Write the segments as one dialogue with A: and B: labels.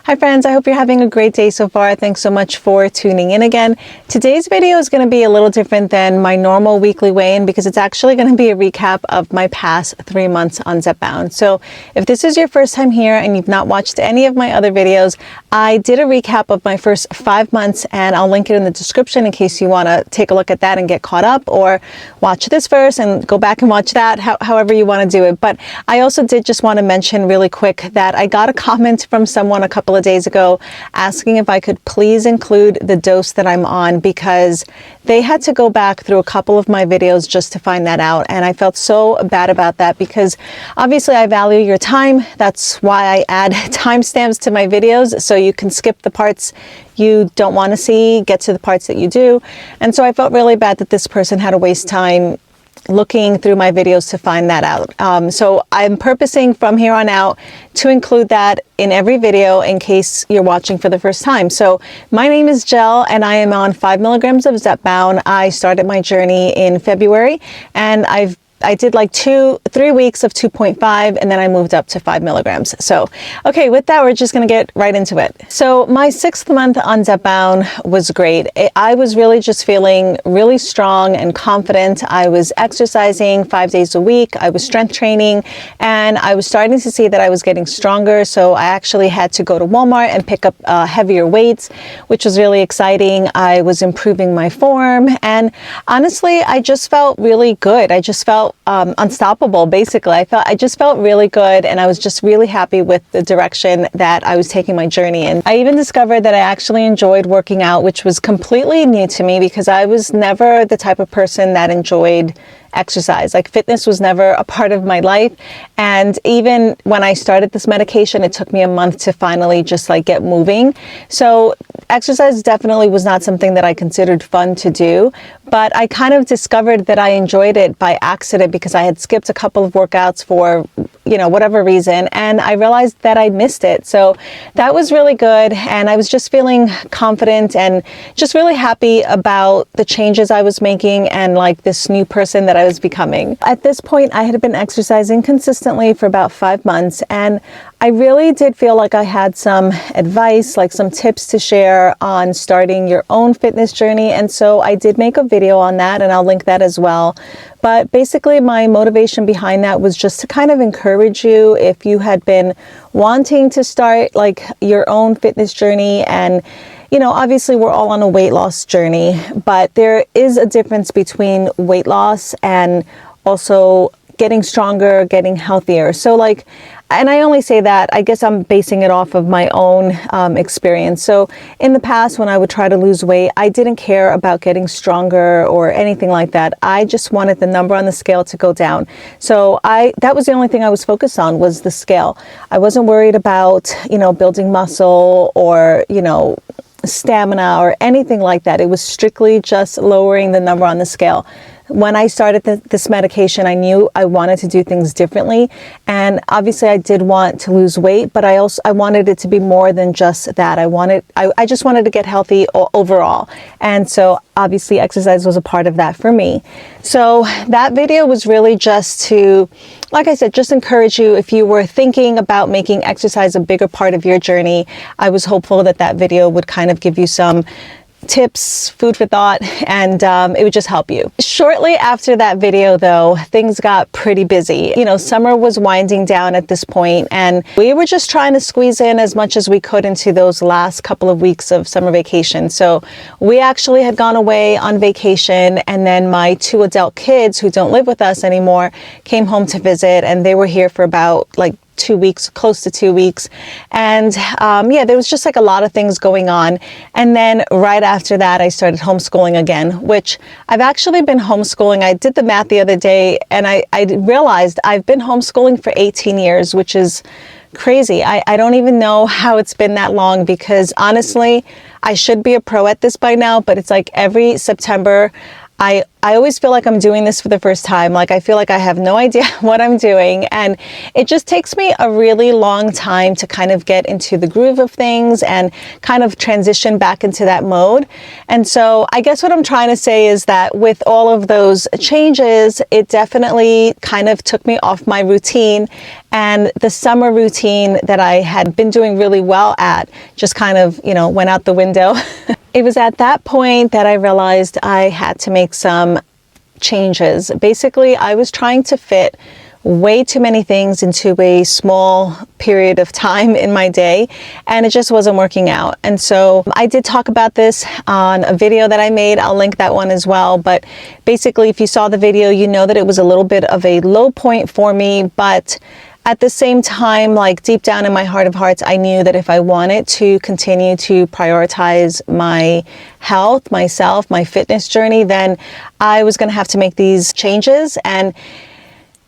A: Hi friends, I hope you're having a great day so far. Thanks so much for tuning in again. Today's video is going to be a little different than my normal weekly weigh-in because it's actually going to be a recap of my past 3 months on Zepbound. So if this is your first time here and you've not watched any of my other videos, I did a recap of my first 5 months and I'll link it in the description in case you want to take a look at that and get caught up, or watch this first and go back and watch that, however you want to do it. But I also did just want to mention really quick that I got a comment from someone a couple of days ago asking if I could please include the dose that I'm on, because they had to go back through a couple of my videos just to find that out. And I felt so bad about that because obviously I value your time. That's why I add timestamps to my videos so you can skip the parts you don't want to see, get to the parts that you do. And so I felt really bad that this person had to waste time looking through my videos to find that out. So I'm purposing from here on out to include that in every video in case you're watching for the first time. So my name is Jel and I am on 5 milligrams of Zepbound. I started my journey in February and I did like 3 weeks of 2.5 and then I moved up to 5 milligrams. So, okay, with that, we're just gonna get right into it. So my 6th month on Zepbound was great. I was really just feeling really strong and confident. I was exercising 5 days a week. I was strength training and I was starting to see that I was getting stronger. So I actually had to go to Walmart and pick up heavier weights, which was really exciting. I was improving my form and honestly, I just felt really good. I just felt unstoppable, basically. I just felt really good and I was just really happy with the direction that I was taking my journey in. I even discovered that I actually enjoyed working out, which was completely new to me because I was never the type of person that enjoyed exercise. Like, fitness was never a part of my life. And even when I started this medication, it took me a month to finally just like get moving. So exercise definitely was not something that I considered fun to do, but I kind of discovered that I enjoyed it by accident because I had skipped a couple of workouts for, you know, whatever reason. And I realized that I missed it. So that was really good. And I was just feeling confident and just really happy about the changes I was making and like this new person that I was becoming. At this point, I had been exercising consistently for about 5 months, and I really did feel like I had some advice, like some tips to share on starting your own fitness journey. And so I did make a video on that and I'll link that as well. But basically my motivation behind that was just to kind of encourage you if you had been wanting to start like your own fitness journey. And you know, obviously we're all on a weight loss journey, but there is a difference between weight loss and also getting stronger, getting healthier. So like, and I only say that, I guess I'm basing it off of my own experience. So in the past, when I would try to lose weight, I didn't care about getting stronger or anything like that. I just wanted the number on the scale to go down. So that was the only thing I was focused on, was the scale. I wasn't worried about, you know, building muscle or, you know, stamina or anything like that. It was strictly just lowering the number on the scale. When I started this medication, I knew I wanted to do things differently. And obviously I did want to lose weight, but I wanted it to be more than just that. I just wanted to get healthy overall. And so obviously exercise was a part of that for me. So that video was really just to, like I said, just encourage you if you were thinking about making exercise a bigger part of your journey. I was hopeful that that video would kind of give you some tips, food for thought, and it would just help you. Shortly after that video though, things got pretty busy. You know, summer was winding down at this point and we were just trying to squeeze in as much as we could into those last couple of weeks of summer vacation. So we actually had gone away on vacation and then my 2 adult kids who don't live with us anymore came home to visit, and they were here for about like 2 weeks, close to 2 weeks. And yeah, there was just like a lot of things going on. And then right after that, I started homeschooling again, which I've actually been homeschooling. I did the math the other day and I realized I've been homeschooling for 18 years, which is crazy. I don't even know how it's been that long because honestly, I should be a pro at this by now, but it's like every September, I I always feel like I'm doing this for the first time. Like I feel like I have no idea what I'm doing, and it just takes me a really long time to kind of get into the groove of things and kind of transition back into that mode. And so I guess what I'm trying to say is that with all of those changes, it definitely kind of took me off my routine, and the summer routine that I had been doing really well at just kind of, you know, went out the window. It was at that point that I realized I had to make some changes. Basically, I was trying to fit way too many things into a small period of time in my day, and it just wasn't working out. And so I did talk about this on a video that I made. I'll link that one as well. But basically, if you saw the video, you know that it was a little bit of a low point for me, but at the same time, like deep down in my heart of hearts, I knew that if I wanted to continue to prioritize my health, myself, my fitness journey, then I was going to have to make these changes. And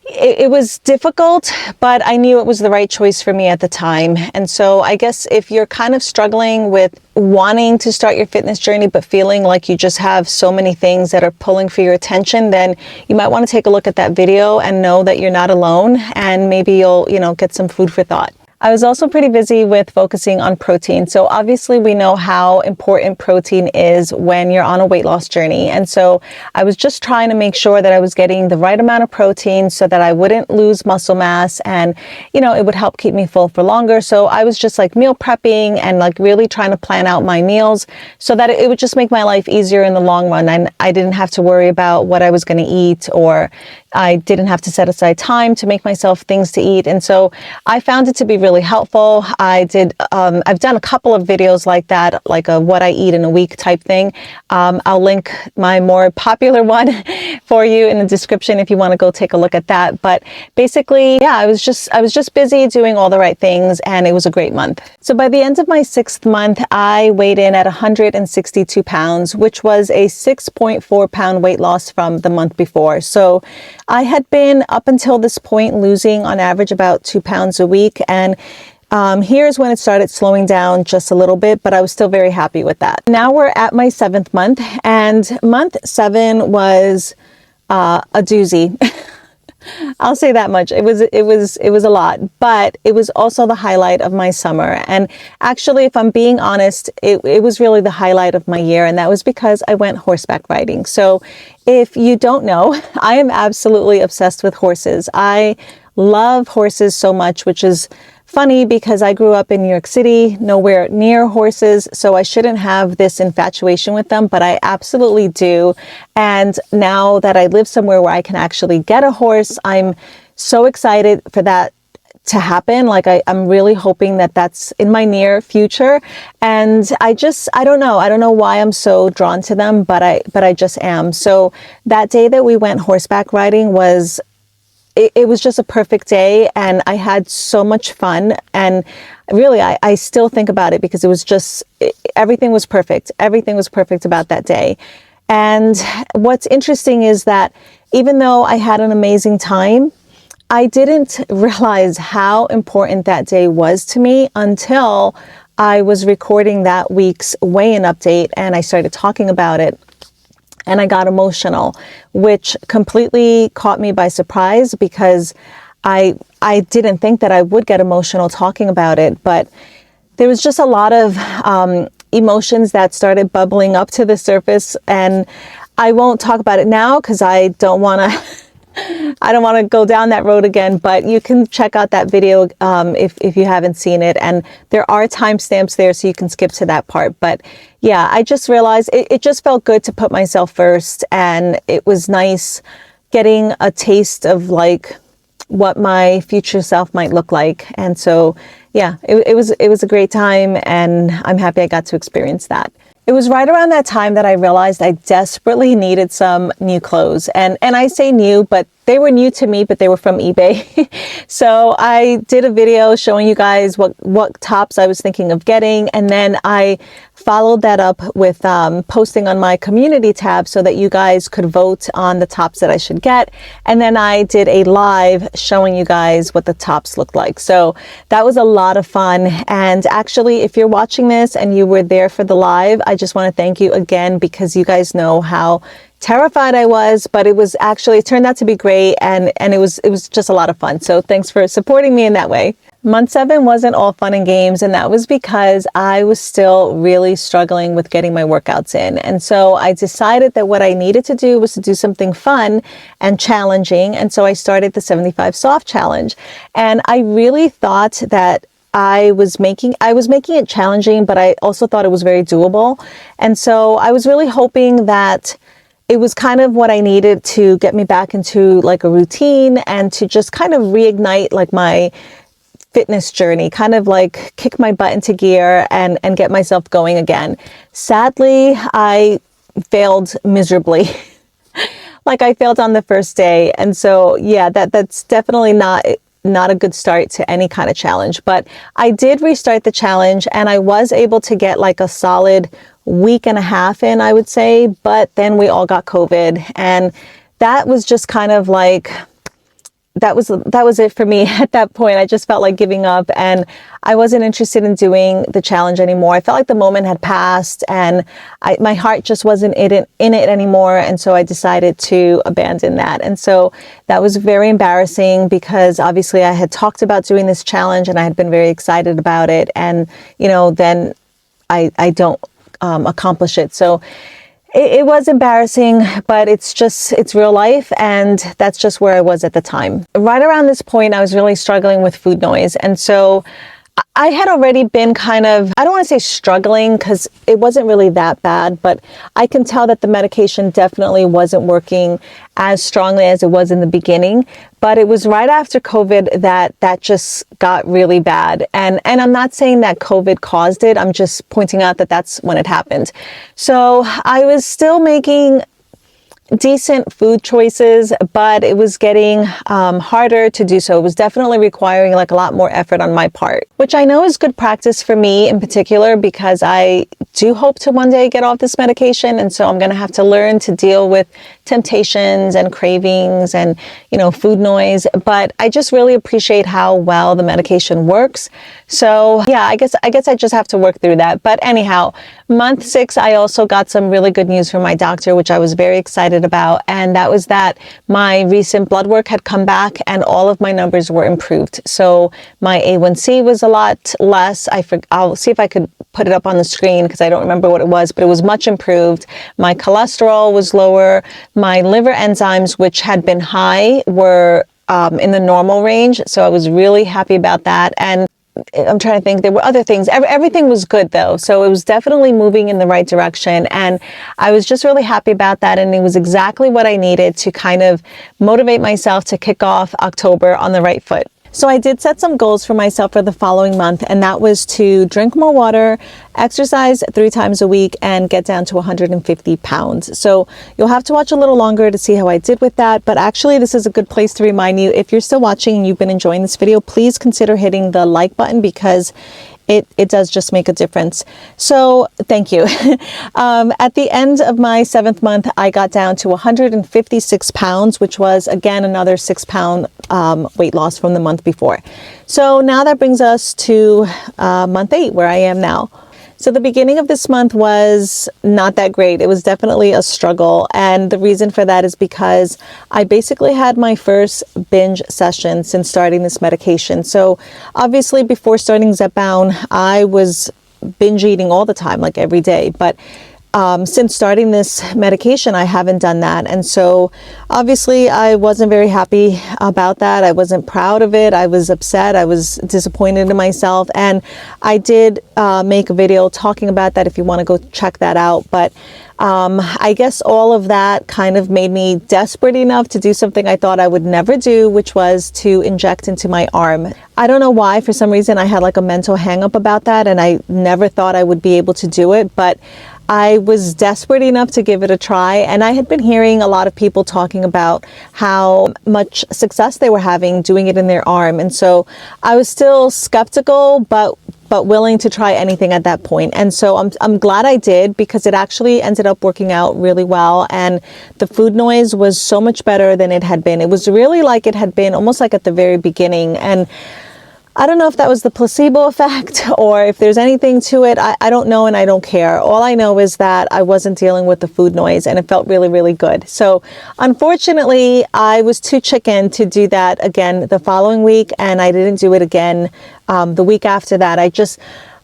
A: it was difficult, but I knew it was the right choice for me at the time. And so I guess if you're kind of struggling with wanting to start your fitness journey, but feeling like you just have so many things that are pulling for your attention, then you might want to take a look at that video and know that you're not alone, and maybe you'll, you know, get some food for thought. I was also pretty busy with focusing on protein. So obviously we know how important protein is when you're on a weight loss journey. And so I was just trying to make sure that I was getting the right amount of protein so that I wouldn't lose muscle mass, and, you know, it would help keep me full for longer. So I was just like meal prepping and like really trying to plan out my meals so that it would just make my life easier in the long run. And I didn't have to worry about what I was going to eat, or I didn't have to set aside time to make myself things to eat. And so I found it to be really helpful. I've done a couple of videos like that, like a what I eat in a week type thing. I'll link my more popular one for you in the description if you want to go take a look at that. But basically, yeah, I was just busy doing all the right things, and it was a great month. So by the end of my 6th month, I weighed in at 162 pounds, which was a 6.4 pound weight loss from the month before. So I had been up until this point losing on average about 2 pounds a week, and here's when it started slowing down just a little bit, but I was still very happy with that. Now we're at my 7th month, and month 7 was a doozy. I'll say that much. It was a lot, but it was also the highlight of my summer. And actually, if I'm being honest, it was really the highlight of my year. And that was because I went horseback riding. So if you don't know, I am absolutely obsessed with horses. I love horses so much, which is funny because I grew up in New York City, nowhere near horses, so I shouldn't have this infatuation with them, but I absolutely do. And now that I live somewhere where I can actually get a horse, I'm so excited for that to happen. Like I'm really hoping that that's in my near future. And I don't know why I'm so drawn to them, but I just am. So that day that we went horseback riding was it was just a perfect day, and I had so much fun. And really, I still think about it because it was just, everything was perfect. Everything was perfect about that day. And what's interesting is that even though I had an amazing time, I didn't realize how important that day was to me until I was recording that week's weigh-in update, and I started talking about it. And I got emotional, which completely caught me by surprise because I didn't think that I would get emotional talking about it. But there was just a lot of emotions that started bubbling up to the surface. And I won't talk about it now because I don't want to go down that road again, but you can check out that video if you haven't seen it. And there are timestamps there, so you can skip to that part. But yeah, I just realized it just felt good to put myself first. And it was nice getting a taste of like what my future self might look like. And so, yeah, it was a great time, and I'm happy I got to experience that. It was right around that time that I realized I desperately needed some new clothes. And I say new, but they were new to me, but they were from eBay. So I did a video showing you guys what tops I was thinking of getting. And then I followed that up with posting on my community tab so that you guys could vote on the tops that I should get. And then I did a live showing you guys what the tops looked like. So that was a lot of fun. And actually, if you're watching this and you were there for the live, I just want to thank you again, because you guys know how terrified I was, but it was actually, it turned out to be great, and it was just a lot of fun. So thanks for supporting me in that way. Month 7 wasn't all fun and games, and that was because I was still really struggling with getting my workouts in. And so I decided that what I needed to do was to do something fun and challenging. And so I started the 75 Soft Challenge. And I really thought that I was making it challenging, but I also thought it was very doable. And so I was really hoping that it was kind of what I needed to get me back into like a routine and to just kind of reignite like my fitness journey, kind of like kick my butt into gear and get myself going again. Sadly, I failed miserably. Like I failed on the first day. And so, yeah, that's definitely not a good start to any kind of challenge. But I did restart the challenge, and I was able to get like a solid week and a half in, I would say. But then we all got COVID, and that was just kind of like, that was it for me at that point. I just felt like giving up, and I wasn't interested in doing the challenge anymore. I felt like the moment had passed, and my heart just wasn't in it anymore. And so I decided to abandon that. And so that was very embarrassing, because obviously I had talked about doing this challenge and I had been very excited about it. And, you know, then I don't accomplish it. So it was embarrassing, but it's real life, and that's just where I was at the time. Right around this point, I was really struggling with food noise. And so I had already been kind of, I don't want to say struggling, because it wasn't really that bad, but I can tell that the medication definitely wasn't working as strongly as it was in the beginning. But it was right after COVID that just got really bad. And I'm not saying that COVID caused it. I'm just pointing out that that's when it happened. So I was still making decent food choices, but it was getting harder to do so. It was definitely requiring like a lot more effort on my part, which I know is good practice for me in particular, because I do hope to one day get off this medication. And so I'm going to have to learn to deal with temptations and cravings and, you know, food noise. But I just really appreciate how well the medication works. So yeah, I guess I just have to work through that. But anyhow, month 6, I also got some really good news from my doctor, which I was very excited about. And that was that my recent blood work had come back and all of my numbers were improved. So my A1C was a lot less. I'll see if I could put it up on the screen, because I don't remember what it was, but it was much improved. My cholesterol was lower. My liver enzymes, which had been high, were in the normal range. So I was really happy about that. And I'm trying to think, there were other things. Everything was good though. So it was definitely moving in the right direction. And I was just really happy about that. And it was exactly what I needed to kind of motivate myself to kick off October on the right foot. So I did set some goals for myself for the following month, and that was to drink more water, exercise 3 times a week, and get down to 150 pounds. So you'll have to watch a little longer to see how I did with that. But actually, this is a good place to remind you, if you're still watching and you've been enjoying this video, please consider hitting the like button, because it does just make a difference. So thank you. At the end of my 7th month, I got down to 156 pounds, which was again another 6-pound weight loss from the month before. So now that brings us to month 8, where I am now. So the beginning of this month was not that great. It was definitely a struggle. And the reason for that is because I basically had my first binge session since starting this medication. So obviously before starting Zepbound, I was binge eating all the time, like every day. But since starting this medication, I haven't done that. And so obviously I wasn't very happy about that. I wasn't proud of it. I was upset. I was disappointed in myself. And I did make a video talking about that if you want to go check that out. But I guess all of that kind of made me desperate enough to do something I thought I would never do, which was to inject into my arm. I don't know why. For some reason, I had like a mental hang up about that, and I never thought I would be able to do it. But I was desperate enough to give it a try, and I had been hearing a lot of people talking about how much success they were having doing it in their arm. And so I was still skeptical, but willing to try anything at that point. And so I'm glad I did, because it actually ended up working out really well. And the food noise was so much better than it had been. It was really like it had been almost like at the very beginning. And I don't know if that was the placebo effect or if there's anything to it. I don't know, and I don't care. All I know is that I wasn't dealing with the food noise, and it felt really, really good. So unfortunately, I was too chicken to do that again the following week, and I didn't do it again the week after that.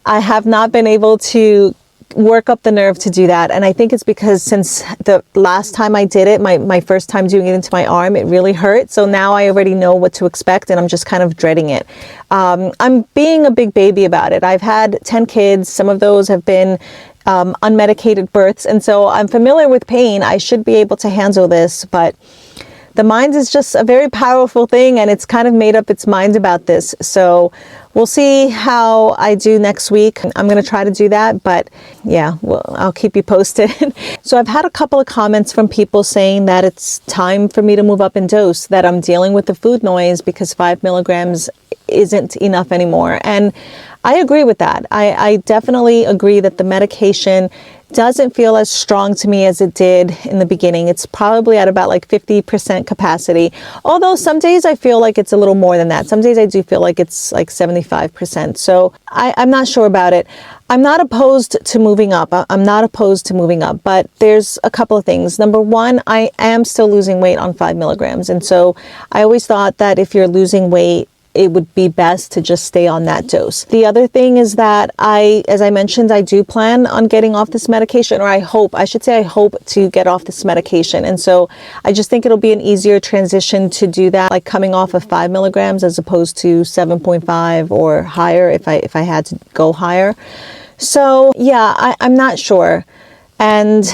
A: I have not been able to work up the nerve to do that. And I think it's because since the last time I did it, my first time doing it into my arm, it really hurt. So now I already know what to expect, and I'm just kind of dreading it. I'm being a big baby about it. I've had 10 kids. Some of those have been unmedicated births. And so I'm familiar with pain. I should be able to handle this, but the mind is just a very powerful thing, and it's kind of made up its mind about this. So we'll see how I do next week. I'm going to try to do that, but yeah, well, I'll keep you posted. So I've had a couple of comments from people saying that it's time for me to move up in dose, that I'm dealing with the food noise because 5 milligrams isn't enough anymore. And I agree with that. I definitely agree that the medication doesn't feel as strong to me as it did in the beginning. It's probably at about like 50% capacity. Although some days I feel like it's a little more than that. Some days I do feel like it's like 75%. So I'm not sure about it. I'm not opposed to moving up. I'm not opposed to moving up, but there's a couple of things. Number one, I am still losing weight on 5 milligrams. And so I always thought that if you're losing weight, it would be best to just stay on that dose. The other thing is that as I mentioned, I do plan on getting off this medication, or I hope to get off this medication. And so I just think it'll be an easier transition to do that, like coming off of 5 milligrams as opposed to 7.5 or higher if I had to go higher. So yeah, I'm not sure. And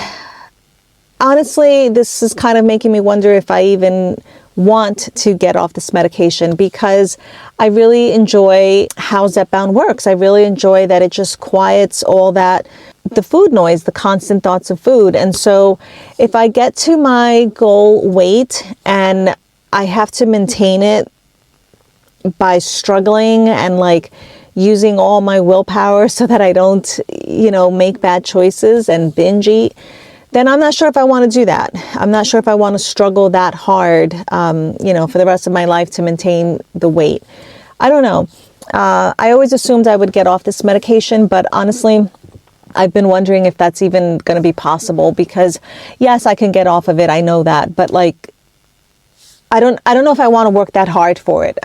A: honestly, this is kind of making me wonder if I even want to get off this medication, because I really enjoy how Zepbound works. I really enjoy that it just quiets all that, the food noise, the constant thoughts of food. And so if I get to my goal weight and I have to maintain it by struggling and like using all my willpower so that I don't, make bad choices and binge eat, then I'm not sure if I want to do that. I'm not sure if I want to struggle that hard, for the rest of my life to maintain the weight. I don't know. I always assumed I would get off this medication, but honestly, I've been wondering if that's even going to be possible, because yes, I can get off of it. I know that, but like, I don't know if I want to work that hard for it.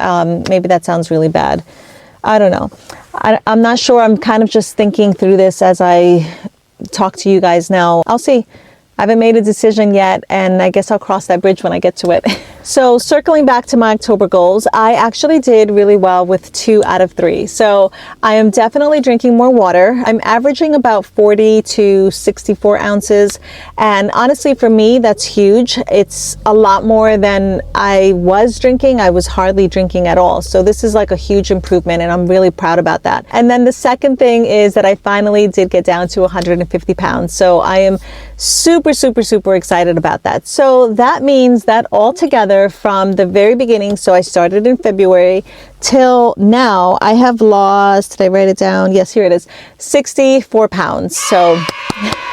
A: Maybe that sounds really bad. I don't know. I'm not sure. I'm kind of just thinking through this as I talk to you guys now. I'll see. I haven't made a decision yet, and I guess I'll cross that bridge when I get to it. So circling back to my October goals, I actually did really well with 2 out of 3. So I am definitely drinking more water. I'm averaging about 40 to 64 ounces. And honestly, for me, that's huge. It's a lot more than I was drinking. I was hardly drinking at all. So this is like a huge improvement, and I'm really proud about that. And then the second thing is that I finally did get down to 150 pounds. So I am super excited about that. So that means that altogether from the very beginning, so I started in February till now, I have lost, did I write it down? Yes, here it is, 64 pounds. So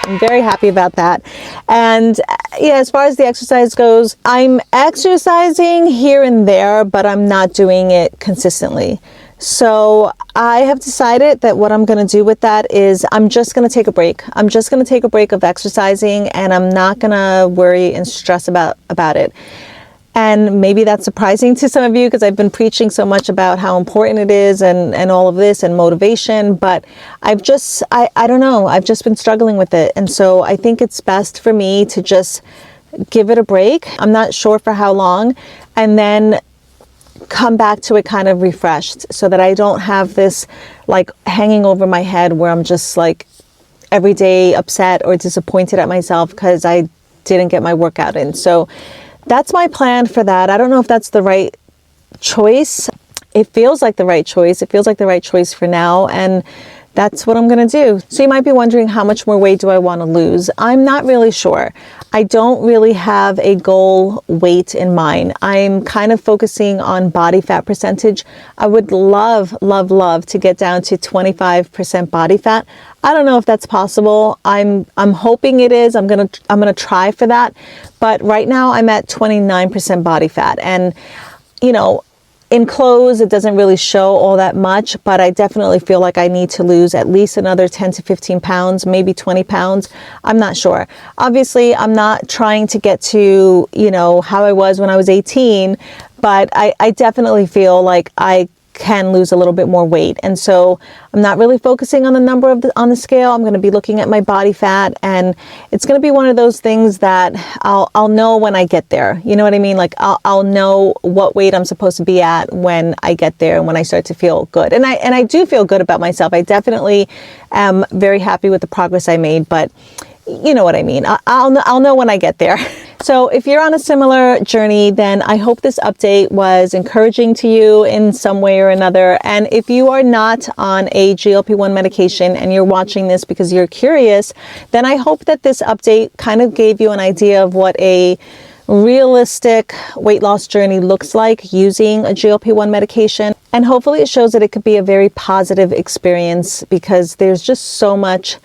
A: I'm very happy about that. And yeah, as far as the exercise goes, I'm exercising here and there, but I'm not doing it consistently. So I have decided that what I'm going to do with that is I'm just going to take a break. I'm just going to take a break of exercising, and I'm not going to worry and stress about it. And maybe that's surprising to some of you, because I've been preaching so much about how important it is and all of this and motivation, but I don't know, I've just been struggling with it. And so I think it's best for me to just give it a break. I'm not sure for how long, and then come back to it kind of refreshed, so that I don't have this like hanging over my head where I'm just like every day upset or disappointed at myself because I didn't get my workout in. So that's my plan for that. I don't know if that's the right choice. It feels like the right choice. It feels like the right choice for now. And that's what I'm going to do. So you might be wondering, how much more weight do I want to lose? I'm not really sure. I don't really have a goal weight in mind. I'm kind of focusing on body fat percentage. I would love to get down to 25% body fat. I don't know if that's possible. I'm hoping it is. I'm gonna try for that. But right now I'm at 29% body fat. And in clothes, it doesn't really show all that much, but I definitely feel like I need to lose at least another 10 to 15 pounds, maybe 20 pounds. I'm not sure. Obviously, I'm not trying to get to, you know, how I was when I was 18, but I definitely feel like I can lose a little bit more weight. And so I'm not really focusing on the number on the scale. I'm going to be looking at my body fat, and it's going to be one of those things that I'll know when I get there. You know what I mean? Like I'll know what weight I'm supposed to be at when I get there and when I start to feel good. And I do feel good about myself. I definitely am very happy with the progress I made, but you know what I mean. I'll know when I get there. So if you're on a similar journey, then I hope this update was encouraging to you in some way or another. And if you are not on a GLP-1 medication and you're watching this because you're curious, then I hope that this update kind of gave you an idea of what a realistic weight loss journey looks like using a GLP-1 medication. And hopefully it shows that it could be a very positive experience, because there's just so much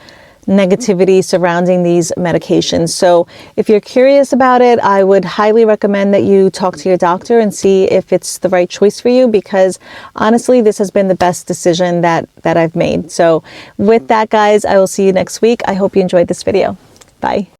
A: negativity surrounding these medications. So if you're curious about it, I would highly recommend that you talk to your doctor and see if it's the right choice for you, because honestly, this has been the best decision that I've made. So with that, guys, I will see you next week. I hope you enjoyed this video. Bye.